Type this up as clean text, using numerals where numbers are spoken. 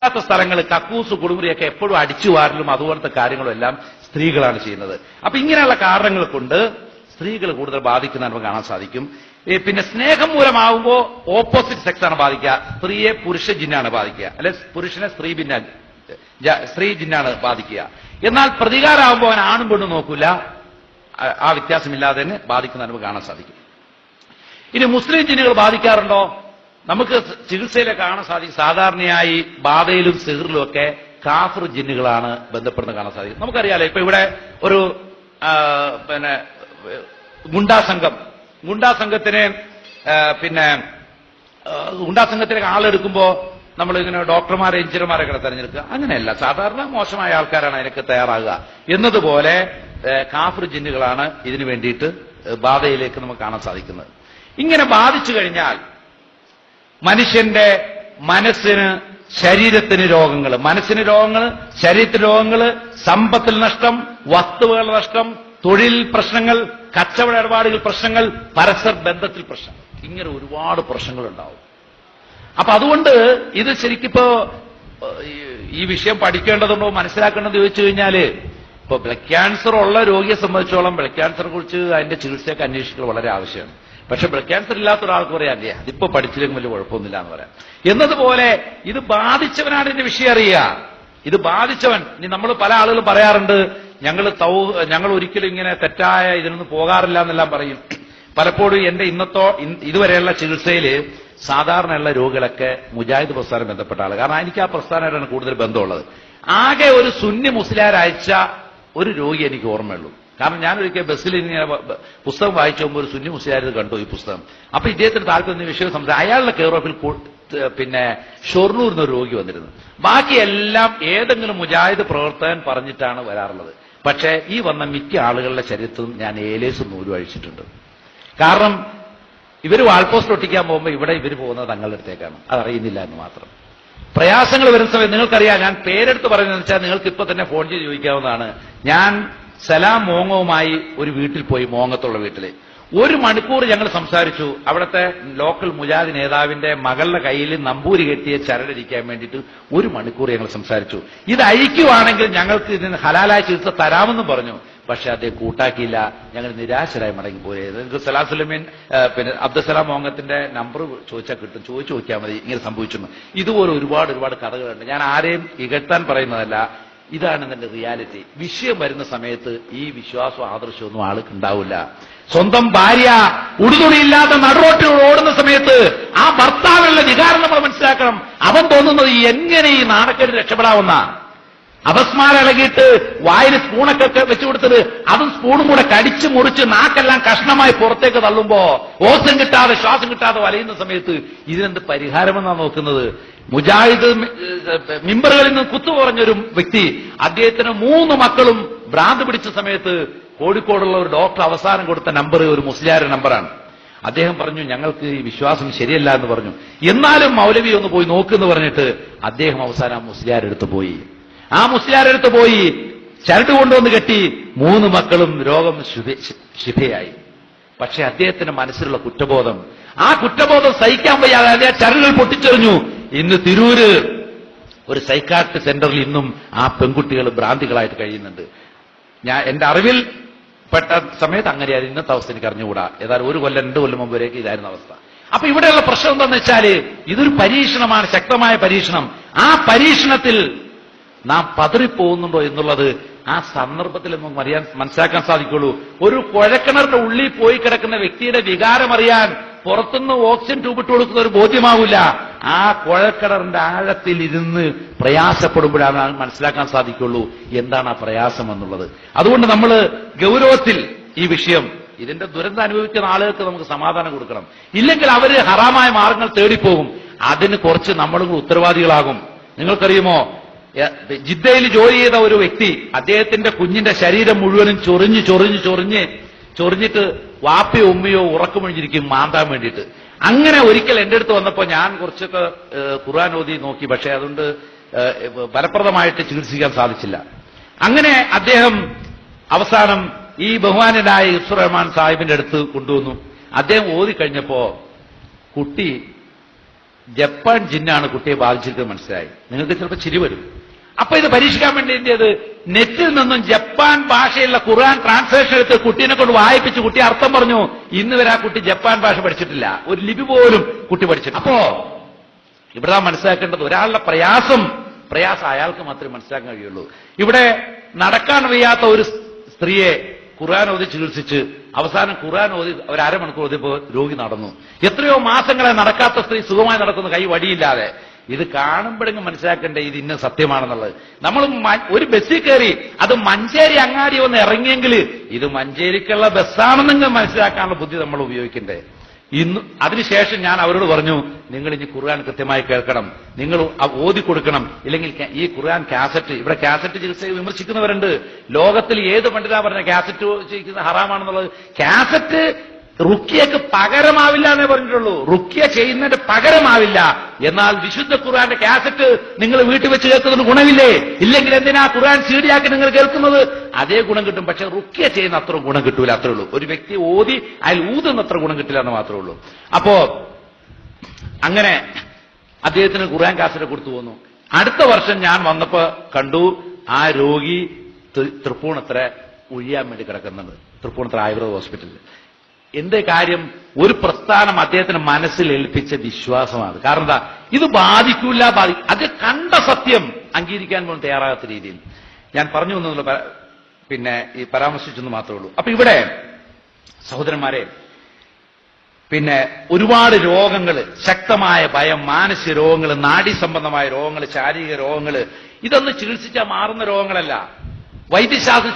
ാത്ത സ്ഥലങ്ങൾ കക്കൂസ് കുളിമുറിയൊക്കെ എപ്പോഴും അടിച്ചു വാരലും അതുപോലത്തെ കാര്യങ്ങളും എല്ലാം സ്ത്രീകളാണ് ചെയ്യുന്നത്. അപ്പൊ ഇങ്ങനെയുള്ള കാരണങ്ങൾ കൊണ്ട് സ്ത്രീകൾ കൂടുതൽ ബാധിക്കുന്ന നമുക്ക് കാണാൻ സാധിക്കും. പിന്നെ സ്നേഹം മൂലമാകുമ്പോൾ ഓപ്പോസിറ്റ് സെക്സ് ആണ് ബാധിക്കുക. സ്ത്രീയെ പുരുഷ ജിന്നാണ് ബാധിക്കുക, അല്ലെ പുരുഷനെ സ്ത്രീ ജിന്നാണ് ബാധിക്കുക. എന്നാൽ പ്രതികാരമാകുമ്പോൾ അവൻ ആണും പെണ്ണും നോക്കൂല, ആ വ്യത്യാസമില്ലാതെ തന്നെ ബാധിക്കുന്ന നമുക്ക് കാണാൻ സാധിക്കും. ഇനി മുസ്ലിം ജിന്നുകൾ ബാധിക്കാറുണ്ടോ? നമുക്ക് ചികിത്സയിലെ കാണാൻ സാധിക്കും. സാധാരണയായി ബാധയിലും സിഹറിലും ഒക്കെ കാഫിർ ജിന്നുകളാണ് ബന്ധപ്പെടുന്നത് കാണാൻ സാധിക്കും. നമുക്കറിയാലോ, ഇപ്പൊ ഇവിടെ ഒരു പിന്നെ ഗുണ്ടാസംഘത്തിന് ഗുണ്ടാസംഘത്തിലേക്ക് ആളെടുക്കുമ്പോ നമ്മൾ ഇങ്ങനെ ഡോക്ടർമാരെ എഞ്ചിനീയർമാരൊക്കെ തെരഞ്ഞെടുക്കുക. അങ്ങനെയല്ല, സാധാരണ മോശമായ ആൾക്കാരാണ് അതിനൊക്കെ തയ്യാറാകുക. എന്നതുപോലെ കാഫിർ ജിന്നുകളാണ് ഇതിനു വേണ്ടിയിട്ട് ബാധയിലേക്ക് നമുക്ക് കാണാൻ സാധിക്കുന്നത്. ഇങ്ങനെ ബാധിച്ചു കഴിഞ്ഞാൽ മനുഷ്യന്റെ മനസ്സിന്, ശരീരത്തിന് രോഗങ്ങൾ, മനസ്സിന് രോഗങ്ങൾ, ശരീരത്തിന് രോഗങ്ങൾ, സമ്പത്തിൽ നഷ്ടം, വസ്തുവകൾ നഷ്ടം, തൊഴിൽ പ്രശ്നങ്ങൾ, കച്ചവട ഇടപാടുകൾ പ്രശ്നങ്ങൾ, പരസ്പര ബന്ധത്തിൽ പ്രശ്നം, ഇങ്ങനെ ഒരുപാട് പ്രശ്നങ്ങൾ ഉണ്ടാവും. അപ്പൊ അതുകൊണ്ട് ഇത് ശരിക്കിപ്പോ ഈ വിഷയം പഠിക്കേണ്ടതുണ്ടോ, മനസ്സിലാക്കേണ്ടതെന്ന് ചോദിച്ചു കഴിഞ്ഞാല്, ഇപ്പൊ ബ്ലഡ് ക്യാൻസർ ഉള്ള രോഗിയെ സംബന്ധിച്ചോളം ബ്ലഡ് ക്യാൻസറെ കുറിച്ച് അതിന്റെ ചികിത്സയൊക്കെ അന്വേഷിക്കൽ വളരെ ആവശ്യമാണ്. പക്ഷെ ബ്ലഡ് ക്യാൻസർ ഇല്ലാത്ത ഒരാൾക്ക് പറയാം, അല്ലേ അതിപ്പോ പഠിച്ചില്ലെങ്കിൽ വലിയ കുഴപ്പമൊന്നുമില്ല എന്ന് പറയാം. എന്നതുപോലെ ഇത് ബാധിച്ചവനാണ് ഇതിന്റെ വിഷയം അറിയുക. ഇത് ബാധിച്ചവൻ, ഇനി നമ്മൾ പല ആളുകളും പറയാറുണ്ട്, ഞങ്ങൾ ഒരിക്കലും ഇങ്ങനെ തെറ്റായ ഇതിനൊന്നും പോകാറില്ല എന്നെല്ലാം പറയും. പലപ്പോഴും എന്റെ ഇതുവരെയുള്ള ചികിത്സയിൽ സാധാരണയുള്ള രോഗികളൊക്കെ മുജാഹിദ് പ്രസ്ഥാനം ബന്ധപ്പെട്ട ആൾ. കാരണം എനിക്ക് ആ പ്രസ്ഥാനമായിട്ടാണ് കൂടുതൽ ബന്ധമുള്ളത്. ആകെ ഒരു സുന്നി മുസ്ലിയാർ അയച്ച ഒരു രോഗി എനിക്ക് ഓർമ്മയുള്ളൂ. കാരണം ഞാനൊരിക്കൽ ബസ്സിൽ ഇങ്ങനെ പുസ്തകം വായിച്ചു പോകുമ്പോൾ ഒരു സുന്നി മുസ്ലിയാർ കണ്ടു ഈ പുസ്തകം. അപ്പൊ ഇദ്ദേഹത്തിന് താല്പര്യം വിഷയം സംസാരിച്ചു. അയാളുടെ കെയർ ഓഫിൽ പിന്നെ ഷൊർണൂരിൽ ഒരു രോഗി വന്നിരുന്നു. ബാക്കിയെല്ലാം ഏതെങ്കിലും മുജാഹിദ് പ്രവർത്തകൻ പറഞ്ഞിട്ടാണ് വരാറുള്ളത്. പക്ഷേ ഈ വന്ന മിക്ക ആളുകളുടെ ചരിത്രവും ഞാൻ ഏലേസും നൂലും അഴിച്ചിട്ടുണ്ട്. കാരണം ഇവർ വാൾപോസ്റ്റ് ഒട്ടിക്കാൻ പോകുമ്പോൾ ഇവിടെ ഇവർ പോകുന്നത് തങ്ങളുടെ അടുത്തേക്കാണ്, അതറിയുന്നില്ല എന്ന് മാത്രം. പ്രയാസങ്ങൾ വരുന്ന സമയത്ത് നിങ്ങൾക്കറിയാം, ഞാൻ പേരെടുത്ത് പറയുന്നതെന്ന് വെച്ചാൽ നിങ്ങൾക്ക് ഇപ്പൊ തന്നെ ഫോൺ ചെയ്ത് ചോദിക്കാവുന്നതാണ്. ഞാൻ സലാം മോങ്ങവുമായി ഒരു വീട്ടിൽ പോയി, മോങ്ങത്തുള്ള വീട്ടില് 1 മണിക്കൂർ ഞങ്ങൾ സംസാരിച്ചു. അവിടുത്തെ ലോക്കൽ മുജാഹിദ് നേതാവിന്റെ മകളുടെ കയ്യിൽ നമ്പൂരി കെട്ടിയ ചരടിരിക്കാൻ വേണ്ടിയിട്ട് 1 മണിക്കൂർ ഞങ്ങൾ സംസാരിച്ചു. ഇത് അഴിക്കുവാണെങ്കിൽ ഞങ്ങൾക്ക് ഇതിന് ഹലാലായ ചികിത്സ തരാമെന്നും പറഞ്ഞു. പക്ഷെ അദ്ദേഹം കൂട്ടാക്കിയില്ല. ഞങ്ങൾ നിരാശരായി മടങ്ങിപ്പോയി. നിങ്ങൾക്ക് സലാസുലമീൻ പിന്നെ അബ്ദുസലാം മോങ്ങത്തിന്റെ നമ്പർ ചോദിച്ചാൽ കിട്ടും, ചോദിച്ചു നോക്കിയാൽ മതി ഇങ്ങനെ സംഭവിച്ചു. ഇതുപോലെ ഒരുപാട് കഥകളുണ്ട്. ഞാൻ ആരെയും ഇകഴ്ത്താൻ പറയുന്നതല്ല, ഇതാണ് ഇതിന്റെ റിയാലിറ്റി. വിഷയം വരുന്ന സമയത്ത് ഈ വിശ്വാസവും ആദർശമൊന്നും ആൾക്ക് ഉണ്ടാവില്ല. സ്വന്തം ഭാര്യ ഉടുതുണിയില്ലാതെ നടുറോട്ടിൽ ഓടുന്ന സമയത്ത് ആ ഭർത്താവിനുള്ള വികാരം നമ്മൾ മനസ്സിലാക്കണം. അവൻ തോന്നുന്നത് എങ്ങനെ ഈ നാണക്കേട് രക്ഷപ്പെടാവുന്ന, അപസ്മാരം ഇളകിയിട്ട് വായിൽ സ്പൂണൊക്കെ വെച്ചു കൊടുത്തത് അതും സ്പൂണും കൂടെ കടിച്ചു മുറിച്ച് നാക്കെല്ലാം കഷ്ണമായി പുറത്തേക്ക് തള്ളുമ്പോ ഓക്സിജൻ കിട്ടാതെ ശ്വാസം കിട്ടാതെ വലയുന്ന സമയത്ത് ഇതിനെന്ത് പരിഹാരമെന്നാണ് നോക്കുന്നത്? മുജാഹിദ് മിമ്പറുകളിൽ നിന്ന് കുത്തുപറഞ്ഞൊരു വ്യക്തി, അദ്ദേഹത്തിന് 3 മക്കളും ഭ്രാന്ത് പിടിച്ച സമയത്ത് കോഴിക്കോടുള്ള ഒരു ഡോക്ടർ അവസാനം കൊടുത്ത നമ്പർ ഒരു മുസ്ലിയാരുടെ നമ്പറാണ്. അദ്ദേഹം പറഞ്ഞു, ഞങ്ങൾക്ക് ഈ വിശ്വാസം ശരിയല്ല എന്ന് പറഞ്ഞു. എന്നാലും മൗലവി ഒന്ന് പോയി നോക്കുമെന്ന് പറഞ്ഞിട്ട് അദ്ദേഹം അവസാനം ആ മുസ്ലിയാരെടുത്ത് പോയി. ആ മുസ്ലിയാരെടുത്ത് പോയി ചരട് കൊണ്ടുവന്ന് കെട്ടി. 3 മക്കളും രോഗം ശിഫയായി. പക്ഷെ അദ്ദേഹത്തിന്റെ മനസ്സിലുള്ള കുറ്റബോധം, ആ കുറ്റബോധം സഹിക്കാൻ വയ്യാതെ അദ്ദേഹം ചരടുകൾ പൊട്ടിച്ചെറിഞ്ഞു. ഇന്ന് തിരൂര് ഒരു സൈക്കാട്രി സെന്ററിൽ ഇന്നും ആ പെൺകുട്ടികൾ ഭ്രാന്തികളായിട്ട് കഴിയുന്നുണ്ട്. എന്റെ അറിവിൽ പെട്ട സമയത്ത് അങ്ങനെയായിരുന്നു. ഇന്നത്തെ അവസ്ഥ എനിക്ക് അറിഞ്ഞുകൂടാ. ഏതായാലും 1 കൊല്ലം 2 കൊല്ലം മുമ്പേക്ക് ഇതായിരുന്നു അവസ്ഥ. അപ്പൊ ഇവിടെയുള്ള പ്രശ്നം എന്താണെന്ന് വെച്ചാല് ഇതൊരു പരീക്ഷണമാണ്, ശക്തമായ പരീക്ഷണം. ആ പരീക്ഷണത്തിൽ നാം പതറിപ്പോകുന്നുണ്ടോ എന്നുള്ളത് ആ സന്ദർഭത്തിൽ നമുക്ക് മനസ്സിലാക്കാൻ സാധിക്കുള്ളൂ. ഒരു കുഴക്കിണറിന്റെ ഉള്ളിൽ പോയി കിടക്കുന്ന വ്യക്തിയുടെ വികാരം അറിയാൻ പുറത്തുനിന്ന് ഓക്സിജൻ ട്യൂബിട്ട് കൊടുക്കുന്ന ഒരു ബോധ്യമാവില്ല. ആ കുഴക്കിണറിന്റെ ആഴത്തിൽ ഇരുന്ന് പ്രയാസപ്പെടുമ്പോഴാണ് മനസ്സിലാക്കാൻ സാധിക്കുള്ളൂ എന്താണ് ആ പ്രയാസം എന്നുള്ളത്. അതുകൊണ്ട് നമ്മൾ ഗൗരവത്തിൽ ഈ വിഷയം, ഇതിന്റെ ദുരന്തം അനുഭവിക്കുന്ന ആളുകൾക്ക് നമുക്ക് സമാധാനം കൊടുക്കണം. ഇല്ലെങ്കിൽ അവര് ഹറാമായ മാർഗങ്ങൾ തേടിപ്പോകും. അതിന് കുറച്ച് നമ്മളും ഉത്തരവാദികളാകും. നിങ്ങൾക്കറിയുമോ, ജിദ്ദയിൽ ജോലി ചെയ്ത ഒരു വ്യക്തി, അദ്ദേഹത്തിന്റെ കുഞ്ഞിന്റെ ശരീരം മുഴുവനും ചൊറിഞ്ഞിട്ട് വാപ്പയോ ഉമ്മയോ ഉറക്കമൊഴിഞ്ഞിരിക്കും മാന്താൻ വേണ്ടിയിട്ട്. അങ്ങനെ ഒരിക്കൽ എന്റെ അടുത്ത് വന്നപ്പോ ഞാൻ കുറച്ചൊക്കെ ഖുർആൻ ഓതി നോക്കി. പക്ഷെ അതുകൊണ്ട് ഫലപ്രദമായിട്ട് ചികിത്സിക്കാൻ സാധിച്ചില്ല. അങ്ങനെ അദ്ദേഹം അവസാനം ഈ ബഹുമാനനായ ഹിഫ്സുർ റഹ്മാൻ സാഹിബിന്റെ അടുത്ത് കൊണ്ടുവന്നു. അദ്ദേഹം ഓതി കഴിഞ്ഞപ്പോ കുട്ടി ജപ്പാൻ ജിന്നാണ് കുട്ടിയെ ബാധിച്ചിരിക്കുന്നത് മനസ്സിലായി. നിങ്ങൾക്ക് ചിലപ്പോൾ ചിരി വരും. അപ്പൊ ഇത് പരീക്ഷിക്കാൻ വേണ്ടി എന്ത് ചെയ്ത് നെറ്റിൽ നിന്നും ജപ്പാൻ ഭാഷയിലുള്ള ഖുർആൻ ട്രാൻസ്ലേഷൻ എടുത്ത് കുട്ടീനെ കൊണ്ട് വായിപ്പിച്ച് കുട്ടി അർത്ഥം പറഞ്ഞു. ഇന്ന് വരെ ആ കുട്ടി ജപ്പാൻ ഭാഷ പഠിച്ചിട്ടില്ല, ഒരു ലിപി പോലും കുട്ടി പഠിച്ചിട്ടില്ല. അപ്പോ ഇവിടെ മനസ്സിലാക്കേണ്ടത് ഒരാളുടെ പ്രയാസം അയാൾക്ക് മാത്രമേ മനസ്സിലാക്കാൻ കഴിയുള്ളൂ. ഇവിടെ നടക്കാൻ വയ്യാത്ത ഒരു സ്ത്രീയെ ഖുർആൻ ഓതി ചികിത്സിച്ച് അവസാനം ഖുർആൻ ഓതി ഒരു അരമണിക്കൂർ ഓതിയപ്പോൾ രോഗി നടന്നു. എത്രയോ മാസങ്ങളെ നടക്കാത്ത സ്ത്രീ സുഖമായി നടക്കുന്നു, കൈ വടിയില്ലാതെ. ഇത് കാണുമ്പോഴെങ്കിലും മനസ്സിലാക്കേണ്ടേ ഇത് ഇന്ന സത്യമാണെന്നുള്ളത്. നമ്മൾ ഒരു ബസ്സിൽ കയറി അത് മഞ്ചേരി അങ്ങാടി ഒന്ന് ഇറങ്ങിയെങ്കിൽ ഇത് മഞ്ചേരിക്കുള്ള ബസ്സാണെന്നെങ്കിലും മനസ്സിലാക്കാനുള്ള ബുദ്ധി നമ്മൾ ഉപയോഗിക്കണ്ടേ. ഇന്ന് അതിനുശേഷം ഞാൻ അവരോട് പറഞ്ഞു, നിങ്ങൾ ഇനി ഖുർആൻ കൃത്യമായി കേൾക്കണം, നിങ്ങൾ ഓതി കൊടുക്കണം, ഇല്ലെങ്കിൽ ഈ ഖുർആൻ കാസറ്റ്, ഇവിടെ കാസറ്റ് ചികിത്സയെ വിമർശിക്കുന്നവരുണ്ട്. ലോകത്തിൽ ഏത് പണ്ഡിതാ പറഞ്ഞ കാസറ്റ് ചികിത്സ ഹറാമാണെന്നുള്ളത്? കാസറ്റ് റുക്കിയക്ക് പകരമാവില്ല എന്നേ പറഞ്ഞിട്ടുള്ളൂ. റുക്കിയ ചെയ്യുന്നതിന്റെ പകരമാവില്ല. എന്നാൽ വിശുദ്ധ ഖുർആന്റെ കാസറ്റ് നിങ്ങൾ വീട്ടിൽ വെച്ച് കേൾക്കുന്നതിന് ഗുണമില്ലേ? ഇല്ലെങ്കിൽ എന്തിനാ ഖുർആൻ സീഡിയാക്കി നിങ്ങൾ കേൾക്കുന്നത്? അതേ ഗുണം കിട്ടും, പക്ഷെ റുക്കിയ ചെയ്യുന്ന അത്ര ഗുണം കിട്ടൂല, അത്രേ ഉള്ളൂ. ഒരു വ്യക്തി ഓതി അയാൾ ഊതുന്ന അത്ര ഗുണം കിട്ടില്ല എന്ന് മാത്രമേ ഉള്ളൂ. അപ്പോ അങ്ങനെ അദ്ദേഹത്തിന് ഖുർആൻ കാസറ്റ് കൊടുത്തു പോന്നു. അടുത്ത വർഷം ഞാൻ വന്നപ്പോ കണ്ടു ആ രോഗി തൃപ്പൂണിത്തറ ഒഴിയാൻ വേണ്ടി കിടക്കുന്നുണ്ട്, തൃപ്പൂണിത്തറ ആയുർവേദ ഹോസ്പിറ്റലിൽ. എന്റെ കാര്യം ഒരു പ്രസ്ഥാനം അദ്ദേഹത്തിന് മനസ്സിൽ ഏൽപ്പിച്ച വിശ്വാസമാണ്. കാരണം എന്താ, ഇത് ബാധിക്കൂല, അത് കണ്ട സത്യം അംഗീകരിക്കാൻ പോലും തയ്യാറാകാത്ത രീതിയിൽ ഞാൻ പറഞ്ഞു വന്നതിൽ പിന്നെ ഈ പരാമർശിച്ചെന്ന് മാത്രമേ ഉള്ളൂ. അപ്പൊ ഇവിടെ സഹോദരന്മാരെ, പിന്നെ ഒരുപാട് രോഗങ്ങൾ, ശക്തമായ ഭയം, മാനസിക രോഗങ്ങൾ, നാഡീ സംബന്ധമായ രോഗങ്ങൾ, ശാരീരിക രോഗങ്ങൾ, ഇതൊന്നും ചികിത്സിച്ചാൽ മാറുന്ന രോഗങ്ങളല്ല. വൈദ്യശാസ്ത്ര